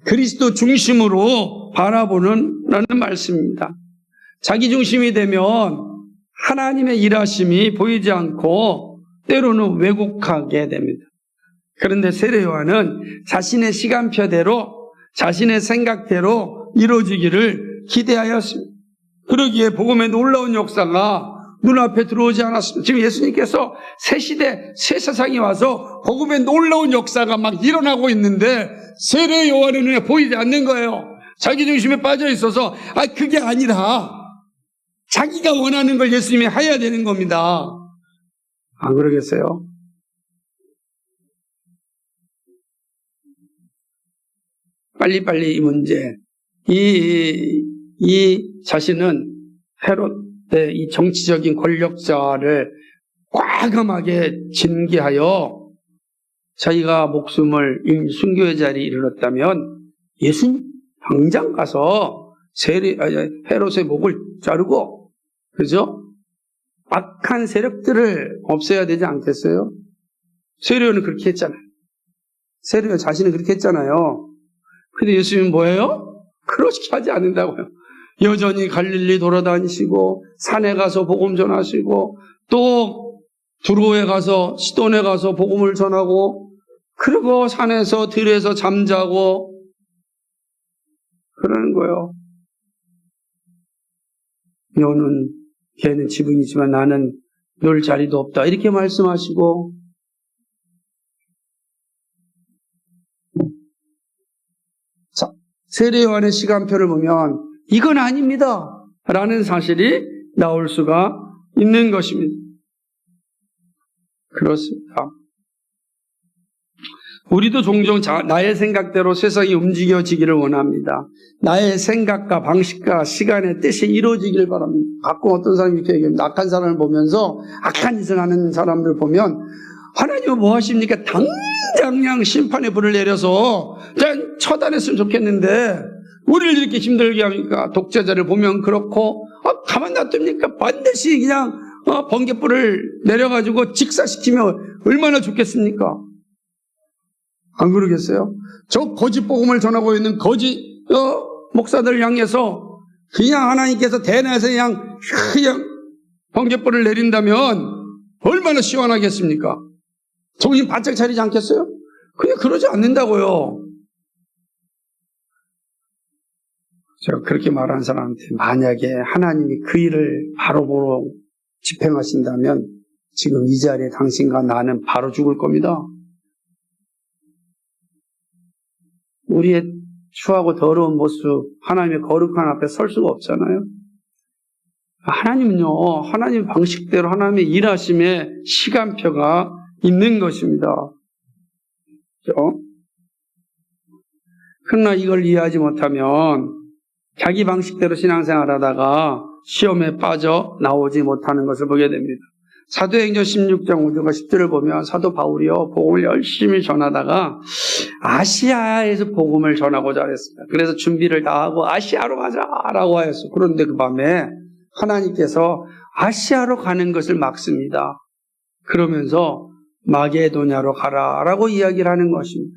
A: 그리스도 중심으로 바라보는 라는 말씀입니다. 자기 중심이 되면 하나님의 일하심이 보이지 않고 때로는 왜곡하게 됩니다. 그런데 세례요한은 자신의 시간표대로 자신의 생각대로 이루어지기를 기대하였습니다. 그러기에 복음의 놀라운 역사가 눈앞에 들어오지 않았습니다. 지금 예수님께서 새 시대, 새 세상이 와서 복음의 놀라운 역사가 막 일어나고 있는데 세례 요한의 눈에 보이지 않는 거예요. 자기 중심에 빠져 있어서 그게 아니라 자기가 원하는 걸 예수님이 해야 되는 겁니다. 안 그러겠어요? 빨리빨리 이 문제, 이 자신은 헤롯의 이 정치적인 권력자를 과감하게 징계하여 자기가 목숨을 순교의 자리에 이르렀다면 예수님 당장 가서 헤롯의 목을 자르고, 그죠? 악한 세력들을 없애야 되지 않겠어요? 세례요한은 그렇게 했잖아요. 세례요한 자신은 그렇게 했잖아요. 근데 예수님은 뭐예요? 그렇게 하지 않는다고요. 여전히 갈릴리 돌아다니시고 산에 가서 복음 전하시고 또 두로에 가서 시돈에 가서 복음을 전하고 그리고 산에서 들에서 잠자고 그러는 거예요. 걔는 지붕이지만 나는 놀 자리도 없다 이렇게 말씀하시고, 자, 세례 요한의 시간표를 보면 이건 아닙니다 라는 사실이 나올 수가 있는 것입니다. 그렇습니다. 우리도 종종 나의 생각대로 세상이 움직여지기를 원합니다. 나의 생각과 방식과 시간의 뜻이 이루어지길 바랍니다. 가끔 어떤 사람이 이렇게 얘기합니다. 악한 사람을 보면서 악한 짓을 하는 사람들 보면 하나님은 뭐 하십니까? 당장 심판의 불을 내려서 그냥 처단했으면 좋겠는데 우리를 이렇게 힘들게 합니까? 독재자를 보면 그렇고 가만 놔둡니까? 반드시 그냥 번갯불을 내려가지고 직사시키면 얼마나 좋겠습니까? 안 그러겠어요? 저 거짓 복음을 전하고 있는 거짓 목사들을 향해서 그냥 하나님께서 대낮에 그냥 번갯불을 내린다면 얼마나 시원하겠습니까? 정신 바짝 차리지 않겠어요? 그냥 그러지 않는다고요. 제가 그렇게 말한 사람한테 만약에 하나님이 그 일을 바로 집행하신다면 지금 이 자리에 당신과 나는 바로 죽을 겁니다. 우리의 추하고 더러운 모습, 하나님의 거룩한 앞에 설 수가 없잖아요. 하나님은요, 하나님 방식대로 하나님의 일하심의 시간표가 있는 것입니다. 그렇죠? 그러나 이걸 이해하지 못하면 자기 방식대로 신앙생활 하다가 시험에 빠져 나오지 못하는 것을 보게 됩니다. 사도행전 16장 5절과 10절을 보면 사도 바울이요 복음을 열심히 전하다가 아시아에서 복음을 전하고자 했습니다. 그래서 준비를 다 하고 아시아로 가자라고 하였어요. 그런데 그 밤에 하나님께서 아시아로 가는 것을 막습니다. 그러면서 마게도냐로 가라라고 이야기를 하는 것입니다.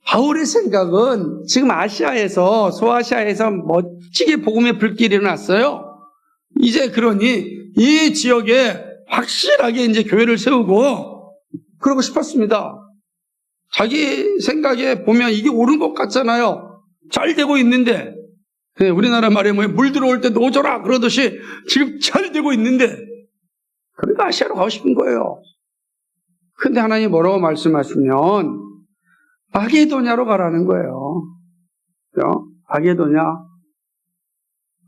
A: 바울의 생각은 지금 아시아에서 소아시아에서 멋지게 복음의 불길이 일어났어요. 이제 그러니 이 지역에 확실하게 이제 교회를 세우고 그러고 싶었습니다. 자기 생각에 보면 이게 옳은 것 같잖아요. 잘 되고 있는데 우리나라 말에 물 들어올 때 노져라 그러듯이 지금 잘 되고 있는데 그러니까 아시아로 가고 싶은 거예요. 근데 하나님이 뭐라고 말씀하시면 마게도냐로 가라는 거예요. 마게도냐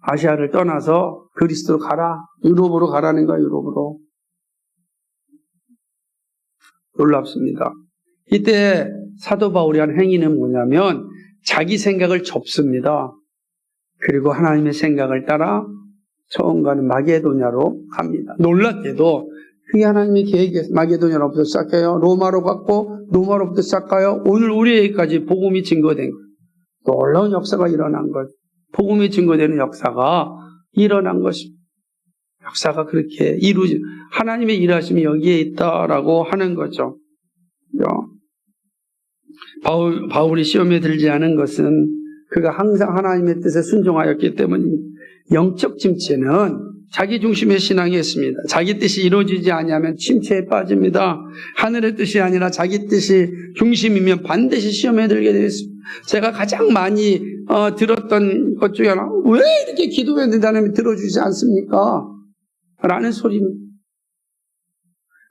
A: 아시아를 떠나서 그리스도로 가라. 유럽으로 가라는 거예요. 유럽으로. 놀랍습니다. 이때 사도 바울이 한 행위는 뭐냐면 자기 생각을 접습니다. 그리고 하나님의 생각을 따라 처음 가는 마게도냐로 갑니다. 놀랍게도 그게 하나님의 계획이에요. 마게도냐로부터 시작해요. 로마로 갔고 로마로부터 시작해요. 오늘 우리에게까지 복음이 증거된 거예요. 놀라운 역사가 일어난 거예요. 복음이 증거되는 역사가 일어난 것입니다. 역사가 그렇게 하나님의 일하심이 여기에 있다라고 하는 거죠. 바울이 시험에 들지 않은 것은 그가 항상 하나님의 뜻에 순종하였기 때문입니다. 영적 침체는 자기 중심의 신앙이 있습니다. 자기 뜻이 이루어지지 아니하면 침체에 빠집니다. 하늘의 뜻이 아니라 자기 뜻이 중심이면 반드시 시험에 들게 되어 있습니다. 제가 가장 많이 들었던 것 중에 하나, 왜 이렇게 기도했는데 하나님이 들어주지 않습니까? 라는 소리입니다.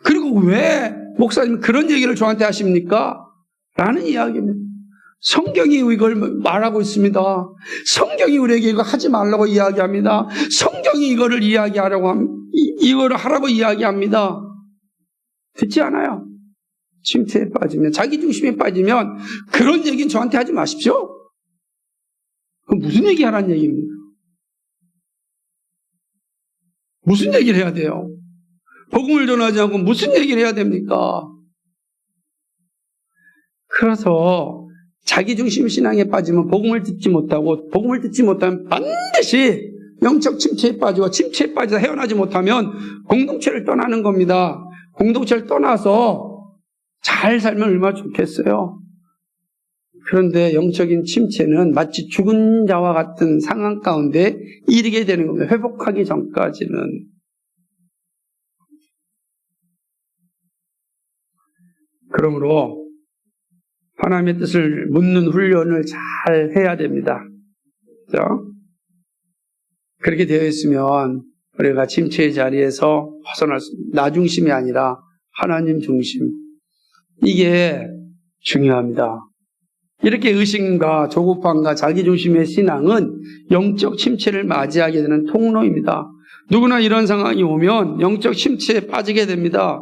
A: 그리고 왜 목사님 그런 얘기를 저한테 하십니까? 라는 이야기입니다. 성경이 이걸 말하고 있습니다. 성경이 우리에게 이거 하지 말라고 이야기합니다. 성경이 이거를 이거를 하라고 이야기합니다. 듣지 않아요. 침체에 빠지면, 자기 중심에 빠지면 그런 얘기는 저한테 하지 마십시오. 그럼 무슨 얘기 하라는 얘기입니까? 무슨 얘기를 해야 돼요? 복음을 전하지 않고 무슨 얘기를 해야 됩니까? 그래서 자기중심 신앙에 빠지면 복음을 듣지 못하고, 복음을 듣지 못하면 반드시 영적 침체에 빠지고, 침체에 빠져서 헤어나지 못하면 공동체를 떠나는 겁니다. 공동체를 떠나서 잘 살면 얼마나 좋겠어요. 그런데 영적인 침체는 마치 죽은 자와 같은 상황 가운데 이르게 되는 겁니다. 회복하기 전까지는. 그러므로 하나님의 뜻을 묻는 훈련을 잘 해야 됩니다. 그렇죠? 그렇게 되어 있으면 우리가 침체의 자리에서 벗어날 수 있습니다. 나 중심이 아니라 하나님 중심. 이게 중요합니다. 이렇게 의심과 조급함과 자기중심의 신앙은 영적 침체를 맞이하게 되는 통로입니다. 누구나 이런 상황이 오면 영적 침체에 빠지게 됩니다.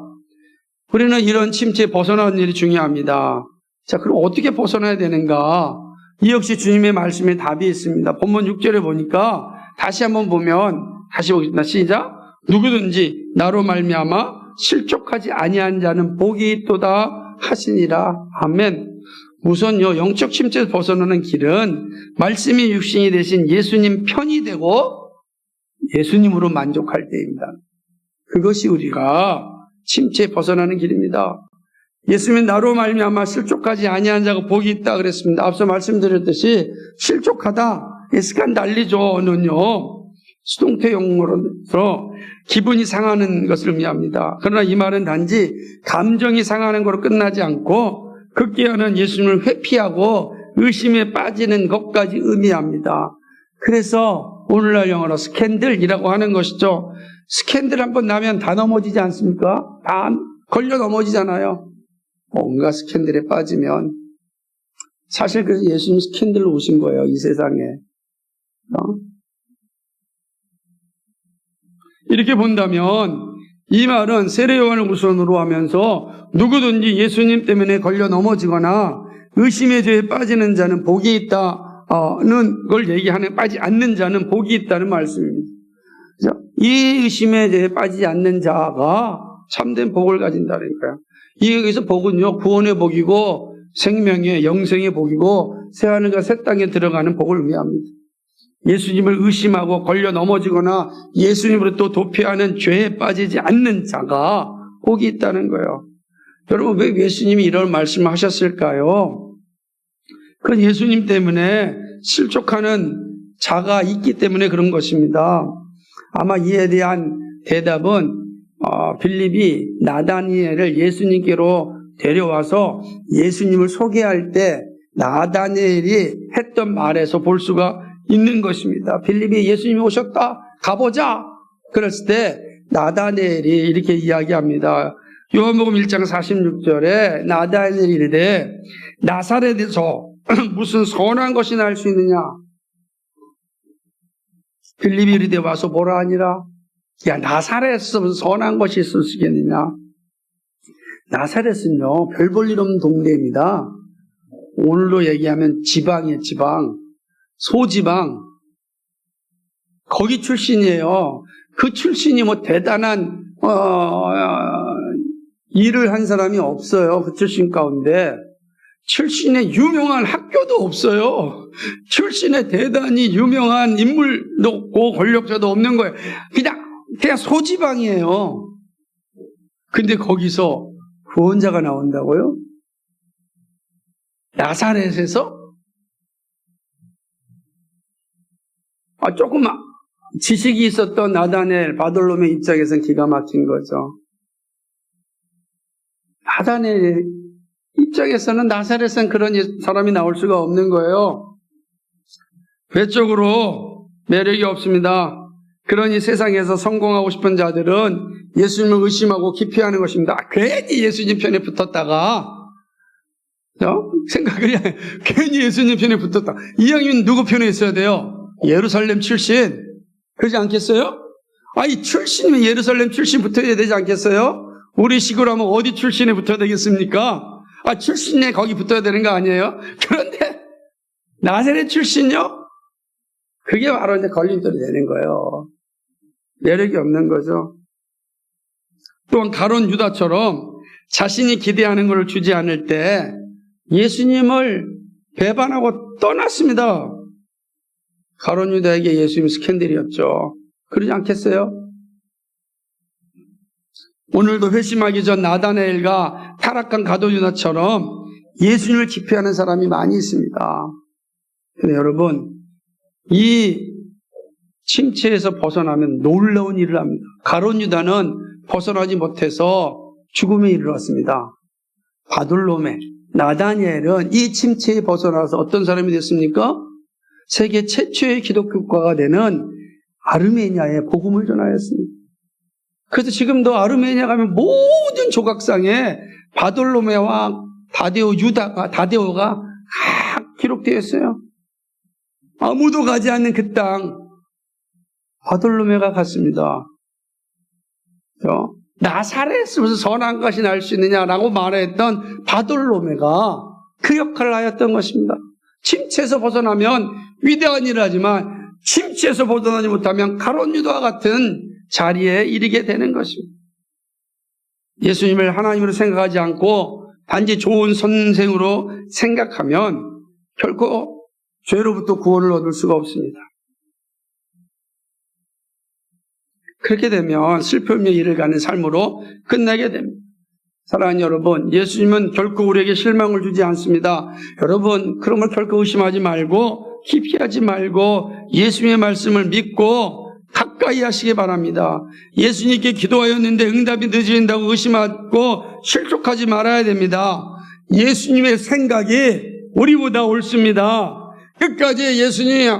A: 우리는 이런 침체에 벗어나는 일이 중요합니다. 자, 그럼 어떻게 벗어나야 되는가? 이 역시 주님의 말씀에 답이 있습니다. 본문 6절에 보니까 다시 한번 보면, 다시 보겠습니다. 시작. 누구든지 나로 말미암아 실족하지 아니한 자는 복이 있도다 하시니라. 아멘. 우선요, 영적 침체에서 벗어나는 길은 말씀이 육신이 되신 예수님 편이 되고 예수님으로 만족할 때입니다. 그것이 우리가 침체에 벗어나는 길입니다. 예수님은 나로 말미암아 실족하지 아니한 자가 복이 있다 그랬습니다. 앞서 말씀드렸듯이 실족하다, 스칸달리조는요, 수동태 용어로서 기분이 상하는 것을 의미합니다. 그러나 이 말은 단지 감정이 상하는 것으로 끝나지 않고 급기야는 예수님을 회피하고 의심에 빠지는 것까지 의미합니다. 그래서 오늘날 영어로 스캔들이라고 하는 것이죠. 스캔들 한번 나면 다 넘어지지 않습니까? 다 걸려 넘어지잖아요. 뭔가 스캔들에 빠지면. 사실 그래서 예수님 스캔들로 오신 거예요, 이 세상에. 이렇게 본다면 이 말은 세례요한을 우선으로 하면서 누구든지 예수님 때문에 걸려 넘어지거나 의심의 죄에 빠지는 자는 복이 있다는 걸 얘기하는, 빠지지 않는 자는 복이 있다는 말씀입니다. 이 의심의 죄에 빠지지 않는 자가 참된 복을 가진다는 거예요. 여기서 복은요, 구원의 복이고 생명의, 영생의 복이고 새하늘과 새 땅에 들어가는 복을 의미합니다. 예수님을 의심하고 걸려 넘어지거나 예수님으로 또 도피하는 죄에 빠지지 않는 자가 복이 있다는 거예요. 여러분, 왜 예수님이 이런 말씀을 하셨을까요? 그건 예수님 때문에 실족하는 자가 있기 때문에 그런 것입니다. 아마 이에 대한 대답은 빌립이 나다니엘을 예수님께로 데려와서 예수님을 소개할 때 나다니엘이 했던 말에서 볼 수가 있는 것입니다. 빌립이 예수님이 오셨다, 가보자. 그랬을 때 나다니엘이 이렇게 이야기합니다. 요한복음 1장 46절에 나다니엘이 이르되 나사렛에서 무슨 선한 것이 날 수 있느냐? 빌립이 이르되 와서 보라 하니라. 야, 나사렛에서 무슨 선한 것이 있을 수 있겠느냐? 나사렛은요, 별 볼 일 없는 동네입니다. 오늘로 얘기하면 지방이에요, 지방. 소지방. 거기 출신이에요. 그 출신이 뭐 대단한 일을 한 사람이 없어요. 그 출신 가운데. 출신의 유명한 학교도 없어요. 출신의 대단히 유명한 인물도 없고 권력자도 없는 거예요. 그냥 소지방이에요. 근데 거기서 구원자가 나온다고요? 나사렛에서? 조금 지식이 있었던 나다니엘, 바돌로메 입장에서는 기가 막힌 거죠. 나다니엘 입장에서는 나사렛은 그런 사람이 나올 수가 없는 거예요. 외적으로 매력이 없습니다. 그러니 세상에서 성공하고 싶은 자들은 예수님을 의심하고 기피하는 것입니다. 괜히 예수님 편에 붙었다가 생각을 해. 괜히 예수님 편에 붙었다. 이왕이면 누구 편에 있어야 돼요? 예루살렘 출신. 그러지 않겠어요? 이 출신이면 예루살렘 출신 붙어야 되지 않겠어요? 우리 식으로 하면 어디 출신에 붙어야 되겠습니까? 출신에 거기 붙어야 되는 거 아니에요? 그런데 나사렛 출신요? 그게 바로 이제 걸림돌이 되는 거예요. 매력이 없는 거죠. 또한 가룟 유다처럼 자신이 기대하는 것을 주지 않을 때 예수님을 배반하고 떠났습니다. 가룟 유다에게 예수님 스캔들이었죠. 그러지 않겠어요? 오늘도 회심하기 전 나다나엘과 타락한 가룟 유다처럼 예수님을 기피하는 사람이 많이 있습니다. 근데 여러분, 이 침체에서 벗어나면 놀라운 일을 합니다. 가룟 유다는 벗어나지 못해서 죽음에 이르렀습니다. 바돌로메, 나다니엘은 이 침체에 벗어나서 어떤 사람이 됐습니까? 세계 최초의 기독교 국가가 되는 아르메니아에 복음을 전하였습니다. 그래서 지금도 아르메니아 가면 모든 조각상에 바돌로메와 다데오가 다 기록되어 있어요. 아무도 가지 않는 그 땅, 바돌로메가 갔습니다. 나사렛에서 무슨 선한 것이 날 수 있느냐라고 말했던 바돌로메가 그 역할을 하였던 것입니다. 침체에서 벗어나면 위대한 일을 하지만 침체에서 벗어나지 못하면 가룟 유다와 같은 자리에 이르게 되는 것입니다. 예수님을 하나님으로 생각하지 않고 단지 좋은 선생으로 생각하면 결코 죄로부터 구원을 얻을 수가 없습니다. 그렇게 되면 슬픔의 일을 가는 삶으로 끝나게 됩니다. 사랑하는 여러분, 예수님은 결코 우리에게 실망을 주지 않습니다. 여러분, 그런 걸 결코 의심하지 말고 기피하지 말고 예수님의 말씀을 믿고 가까이 하시기 바랍니다. 예수님께 기도하였는데 응답이 늦어진다고 의심하고 실족하지 말아야 됩니다. 예수님의 생각이 우리보다 옳습니다. 끝까지 예수님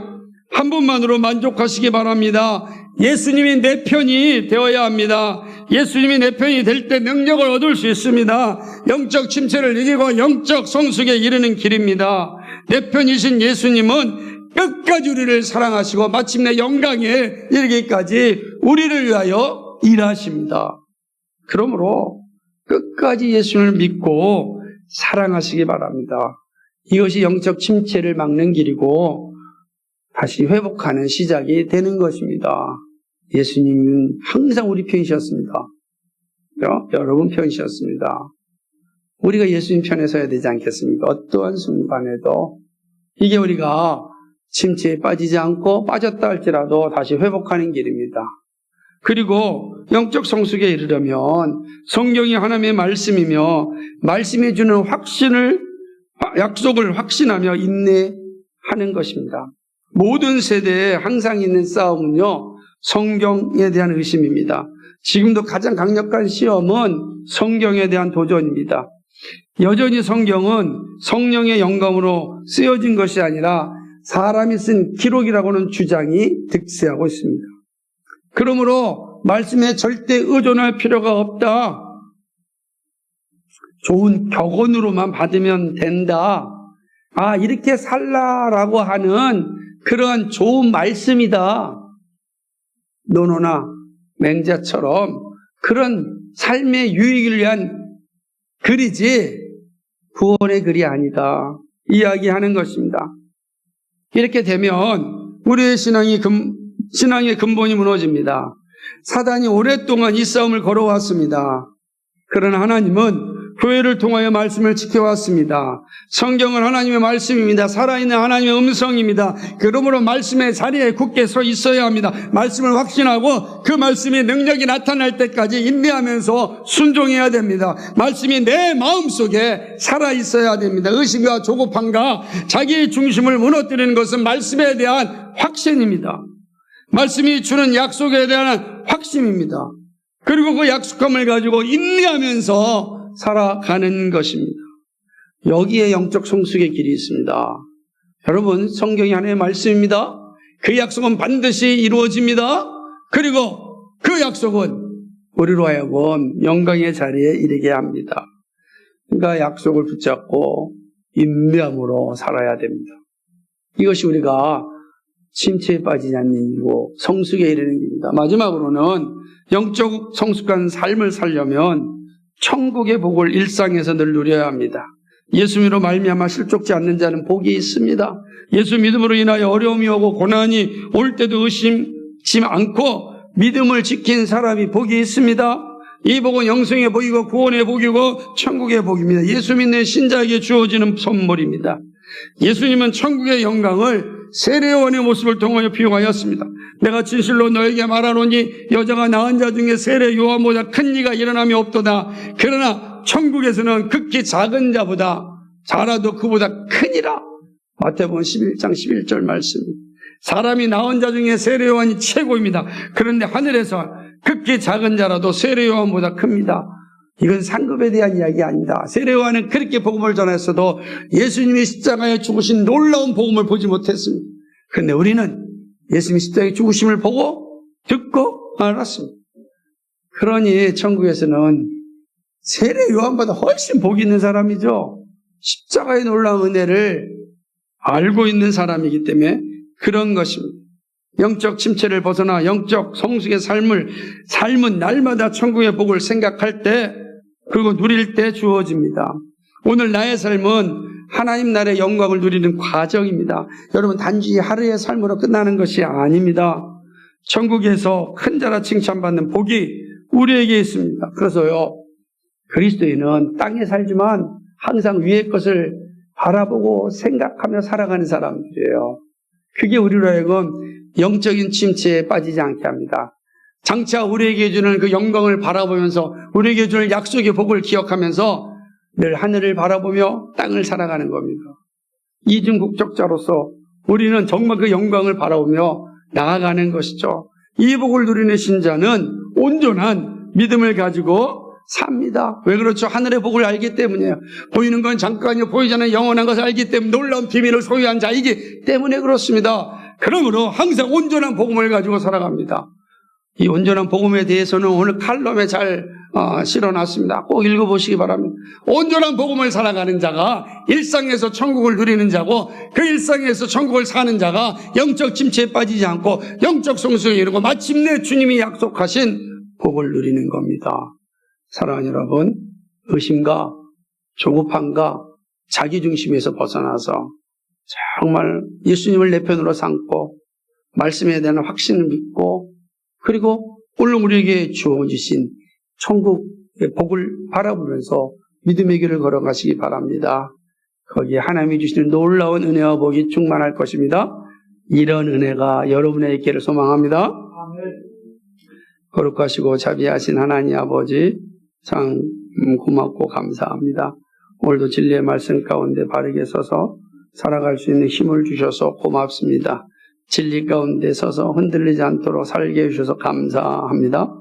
A: 한 분만으로 만족하시기 바랍니다. 예수님이 내 편이 되어야 합니다. 예수님이 내 편이 될 때 능력을 얻을 수 있습니다. 영적 침체를 이기고 영적 성숙에 이르는 길입니다. 내 편이신 예수님은 끝까지 우리를 사랑하시고 마침내 영광에 이르기까지 우리를 위하여 일하십니다. 그러므로 끝까지 예수님을 믿고 사랑하시기 바랍니다. 이것이 영적 침체를 막는 길이고 다시 회복하는 시작이 되는 것입니다. 예수님은 항상 우리 편이셨습니다. 여러분 편이셨습니다. 우리가 예수님 편에 서야 되지 않겠습니까? 어떠한 순간에도 이게 우리가 침체에 빠지지 않고 빠졌다 할지라도 다시 회복하는 길입니다. 그리고 영적 성숙에 이르려면 성경이 하나님의 말씀이며 말씀이 주는 약속을 확신하며 인내하는 것입니다. 모든 세대에 항상 있는 싸움은요, 성경에 대한 의심입니다. 지금도 가장 강력한 시험은 성경에 대한 도전입니다. 여전히 성경은 성령의 영감으로 쓰여진 것이 아니라 사람이 쓴 기록이라고는 주장이 득세하고 있습니다. 그러므로 말씀에 절대 의존할 필요가 없다. 좋은 격언으로만 받으면 된다. 이렇게 살라라고 하는 그러한 좋은 말씀이다. 노노나 맹자처럼 그런 삶의 유익을 위한 글이지 구원의 글이 아니다. 이야기하는 것입니다. 이렇게 되면 우리의 신앙의 근본이 무너집니다. 사단이 오랫동안 이 싸움을 걸어왔습니다. 그러나 하나님은 교회를 통하여 말씀을 지켜왔습니다. 성경은 하나님의 말씀입니다. 살아있는 하나님의 음성입니다. 그러므로 말씀의 자리에 굳게 서 있어야 합니다. 말씀을 확신하고 그 말씀의 능력이 나타날 때까지 인내하면서 순종해야 됩니다. 말씀이 내 마음속에 살아있어야 됩니다. 의심과 조급함과 자기의 중심을 무너뜨리는 것은 말씀에 대한 확신입니다. 말씀이 주는 약속에 대한 확신입니다. 그리고 그 약속함을 가지고 인내하면서 살아가는 것입니다. 여기에 영적 성숙의 길이 있습니다. 여러분, 성경이 하나님의 말씀입니다. 그 약속은 반드시 이루어집니다. 그리고 그 약속은 우리로 하여금 영광의 자리에 이르게 합니다. 그러니까 약속을 붙잡고 인내함으로 살아야 됩니다. 이것이 우리가 침체에 빠지지 않는 일이고 성숙에 이르는 길입니다. 마지막으로는 영적 성숙한 삶을 살려면 천국의 복을 일상에서 늘 누려야 합니다. 예수 믿음으로 말미암아 실족지 않는 자는 복이 있습니다. 예수 믿음으로 인하여 어려움이 오고 고난이 올 때도 의심치 않고 믿음을 지킨 사람이 복이 있습니다. 이 복은 영생의 복이고 구원의 복이고 천국의 복입니다. 예수 믿는 신자에게 주어지는 선물입니다. 예수님은 천국의 영광을 세례요한의 모습을 통하여 비유하였습니다. 내가 진실로 너에게 말하노니 여자가 낳은 자 중에 세례요한보다 큰 이가 일어남이 없도다. 그러나 천국에서는 극히 작은 자보다 자라도 그보다 크니라. 마태복음 11장 11절 말씀입니다. 사람이 낳은 자 중에 세례요한이 최고입니다. 그런데 하늘에서 극히 작은 자라도 세례요한보다 큽니다. 이건 상급에 대한 이야기 아니다. 세례요한은 그렇게 복음을 전했어도 예수님이 십자가에 죽으신 놀라운 복음을 보지 못했습니다. 그런데 우리는 예수님이 십자가에 죽으심을 보고 듣고 알았습니다. 그러니 천국에서는 세례요한보다 훨씬 복이 있는 사람이죠. 십자가의 놀라운 은혜를 알고 있는 사람이기 때문에 그런 것입니다. 영적 침체를 벗어나 영적 성숙의 삶은 날마다 천국의 복을 생각할 때 그리고 누릴 때 주어집니다. 오늘 나의 삶은 하나님 나라의 영광을 누리는 과정입니다. 여러분 단지 하루의 삶으로 끝나는 것이 아닙니다. 천국에서 큰 자라 칭찬받는 복이 우리에게 있습니다. 그래서요, 그리스도인은 땅에 살지만 항상 위의 것을 바라보고 생각하며 살아가는 사람들이에요. 그게 우리로 하여금 영적인 침체에 빠지지 않게 합니다. 장차 우리에게 주는 그 영광을 바라보면서 우리에게 주는 약속의 복을 기억하면서 늘 하늘을 바라보며 땅을 살아가는 겁니다. 이중국적자로서 우리는 정말 그 영광을 바라보며 나아가는 것이죠. 이 복을 누리는 신자는 온전한 믿음을 가지고 삽니다. 왜 그렇죠? 하늘의 복을 알기 때문이에요. 보이는 건 잠깐이요, 보이지 않는 영원한 것을 알기 때문에 놀라운 비밀을 소유한 자이기 때문에 그렇습니다. 그러므로 항상 온전한 복음을 가지고 살아갑니다. 이 온전한 복음에 대해서는 오늘 칼럼에 잘 실어놨습니다. 꼭 읽어보시기 바랍니다. 온전한 복음을 살아가는 자가 일상에서 천국을 누리는 자고 그 일상에서 천국을 사는 자가 영적 침체에 빠지지 않고 영적 성숙에 이르고 마침내 주님이 약속하신 복을 누리는 겁니다. 사랑하는 여러분, 의심과 조급함과 자기중심에서 벗어나서 정말 예수님을 내 편으로 삼고 말씀에 대한 확신을 믿고 그리고 오늘 우리에게 주어주신 천국의 복을 바라보면서 믿음의 길을 걸어가시기 바랍니다. 거기에 하나님이 주시는 놀라운 은혜와 복이 충만할 것입니다. 이런 은혜가 여러분의 있기를 소망합니다. 거룩하시고 자비하신 하나님 아버지, 참 고맙고 감사합니다. 오늘도 진리의 말씀 가운데 바르게 서서 살아갈 수 있는 힘을 주셔서 고맙습니다. 진리 가운데 서서 흔들리지 않도록 살게 해주셔서 감사합니다.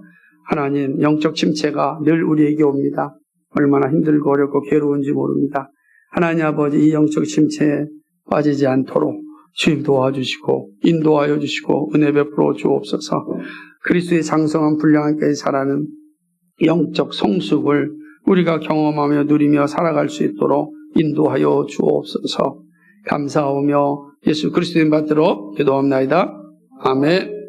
A: 하나님, 영적 침체가 늘 우리에게 옵니다. 얼마나 힘들고 어렵고 괴로운지 모릅니다. 하나님 아버지, 이 영적 침체에 빠지지 않도록 주님 도와주시고 인도하여 주시고 은혜 베풀어 주옵소서. 그리스도의 장성한 분량한 까지 살아가는 영적 성숙을 우리가 경험하며 누리며 살아갈 수 있도록 인도하여 주옵소서. 감사하며 예수 그리스도의 받들어 기도합나이다. 아멘.